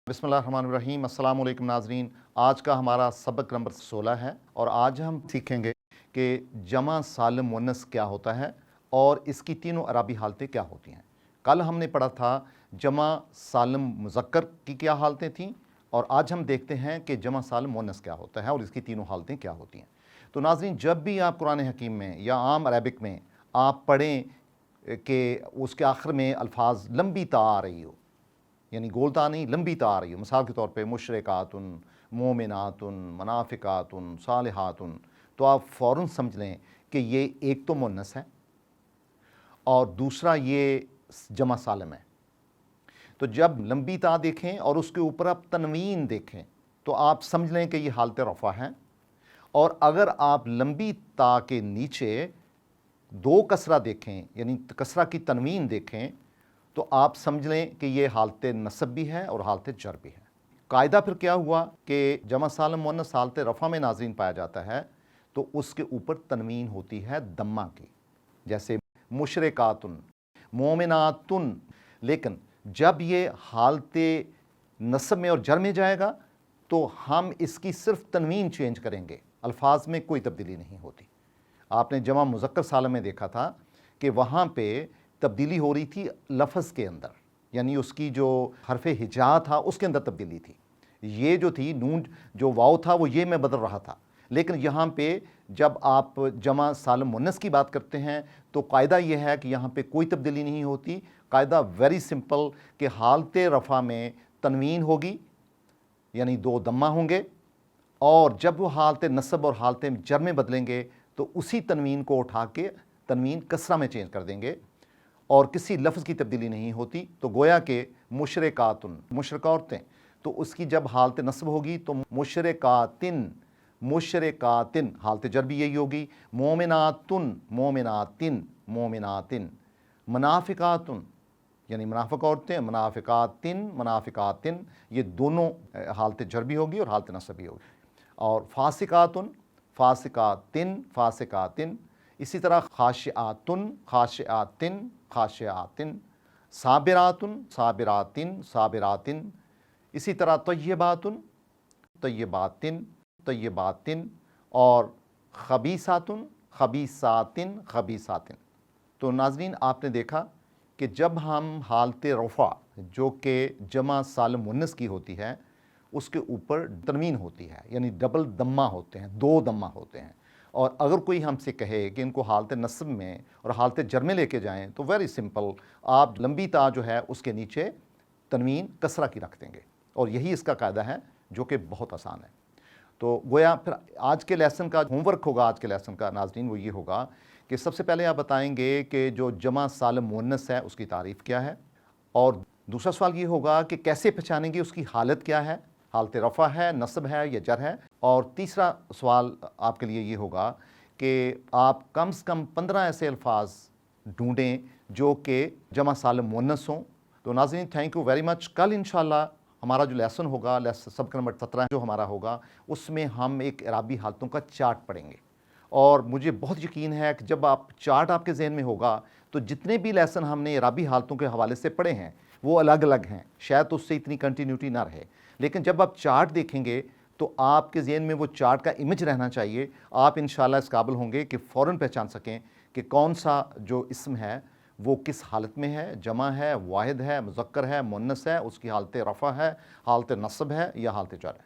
बिस्मिल्लाहिर्रहमानिर्रहीम। अस्सलाम वालेकुम नाज़रीन। आज का हमारा सबक नंबर 16 है और आज हम सीखेंगे कि जमा सालिम मुअन्नस क्या होता है और इसकी तीनों अरबी हालतें क्या होती हैं। कल हमने पढ़ा था जमा सालिम मुज़क्कर की क्या हालतें थीं और आज हम देखते हैं कि जमा सालिम मुअन्नस क्या होता है और इसकी तीनों हालतें क्या होती हैं। तो नाज़रीन, जब भी आप कुरान हकीम में या आम अरबिक में आप पढ़ें कि उसके आखिर में अल्फाज लंबी ता आ रही हो, यानी गोलता नहीं लंबी ता आ रही हो, मिसाल के तौर पे मुशरिकातुन, मोमिनातुन, मनाफिकातुन, सालिहातुन, तो आप फ़ौरन समझ लें कि ये एक तो मुअन्नस है और दूसरा ये जमा सालिम है। तो जब लंबी ता देखें और उसके ऊपर आप तनवीन देखें तो आप समझ लें कि ये हालत रफ़ा है, और अगर आप लंबी ता के नीचे दो कसरा देखें यानी कसरा की तनवीन देखें तो आप समझ लें कि ये हालत नसब भी है और हालत जर भी है। कायदा फिर क्या हुआ कि जमा सालिम मुअन्नस हालत रफ़ा में नाज़रीन पाया जाता है तो उसके ऊपर तनवीन होती है दम्मा की, जैसे मुशरिकातुन, मोमिनातुन। लेकिन जब ये हालत नसब में और जर में जाएगा तो हम इसकी सिर्फ तनवीन चेंज करेंगे, अल्फाज में कोई तब्दीली नहीं होती। आपने जमा मुज़क्कर सालिम में देखा था कि वहाँ पे तब्दीली हो रही थी लफ्ज़ के अंदर, यानी उसकी जो हरफ हिजा था उसके अंदर तब्दीली थी। ये जो थी नून जो वाव था वो ये में बदल रहा था। लेकिन यहाँ पे जब आप जमा सालिम मुअन्नस की बात करते हैं तो कायदा ये है कि यहाँ पे कोई तब्दीली नहीं होती। कायदा वेरी सिंपल कि हालत रफ़ा में तनवीन होगी यानी दो दम्मा होंगे, और जब वो हालत नसब और हालत जर में बदलेंगे तो उसी तनवीन को उठा के तनवीन कसरा में चेंज कर देंगे और किसी लफ्ज़ की तब्दीली नहीं होती। तो गोया के मुशरिकातुन, मुशरिका औरतें, तो उसकी जब हालत नस्ब होगी तो मुशरिकातिन, मुशरिकातिन, हालत जर भी यही होगी। मोमिनातुन, मोमिनातिन, मोमिनातिन। मनाफिकातुन यानी मुनाफिक औरतें, मनाफिकातिन, मनाफिकातिन, ये दोनों हालत जर भी होगी और हालत नस्ब भी होगी। और फासिकातुन, फासिकातिन, फासिकातिन। इसी तरह खाशिआतुन, खाशिआतिन, खाशिआतिन। साबिरातुन, साबिरातिन, साबिरातिन। इसी तरह तय्यबातुन, तय्यबातिन, तय्यबातिन। और खबीसातुन, खबीसातिन, खबीसातिन। तो नाज़रीन, आपने देखा कि जब हम हालत रफ़ा जो कि जमा सालिम मुअन्नस की होती है उसके ऊपर तनवीन होती है, यानी डबल दम्मा होते हैं, दो दम्मा होते हैं, और अगर कोई हमसे कहे कि इनको हालत नस्ब में और हालत जर में लेके जाएं तो वेरी सिंपल, आप लंबी ता जो है उसके नीचे तनवीन कसरा की रख देंगे, और यही इसका कायदा है जो कि बहुत आसान है। तो गोया फिर आज के लेसन का होमवर्क होगा, आज के लेसन का नाज़रीन वो ये होगा कि सबसे पहले आप बताएंगे कि जो जमा सालिम मुअन्नस है उसकी तारीफ़ क्या है, और दूसरा सवाल ये होगा कि कैसे पहचानेंगे उसकी हालत क्या है, हालत रफ़ा है, नस्ब है या जर है। और तीसरा सवाल आपके लिए ये होगा कि आप कम से कम 15 ऐसे अल्फाज ढूंढें जो कि जमा सालिम मुअन्नस हों। तो नाज़रीन, थैंक यू वेरी मच। कल इंशाल्लाह हमारा जो लेसन होगा, सबक नंबर 17 जो हमारा होगा, उसमें हम एक इराबी हालतों का चार्ट पढ़ेंगे, और मुझे बहुत यकीन है कि जब आप चार्ट आपके जहन में होगा तो जितने भी लेसन हमने इराबी हालतों के हवाले से पढ़े हैं वो अलग अलग हैं, शायद उससे इतनी कंटिन्यूटी ना रहे, लेकिन जब आप चार्ट देखेंगे तो आपके जहन में वो चार्ट का इमेज रहना चाहिए। आप इंशाल्लाह इस काबिल होंगे कि फ़ौरन पहचान सकें कि कौन सा जो इस्म है वो किस हालत में है, जमा है, वाहिद है, मुज़क्कर है, मुअन्नस है, उसकी हालत रफ़ा है, हालत नस्ब है या हालत जर है।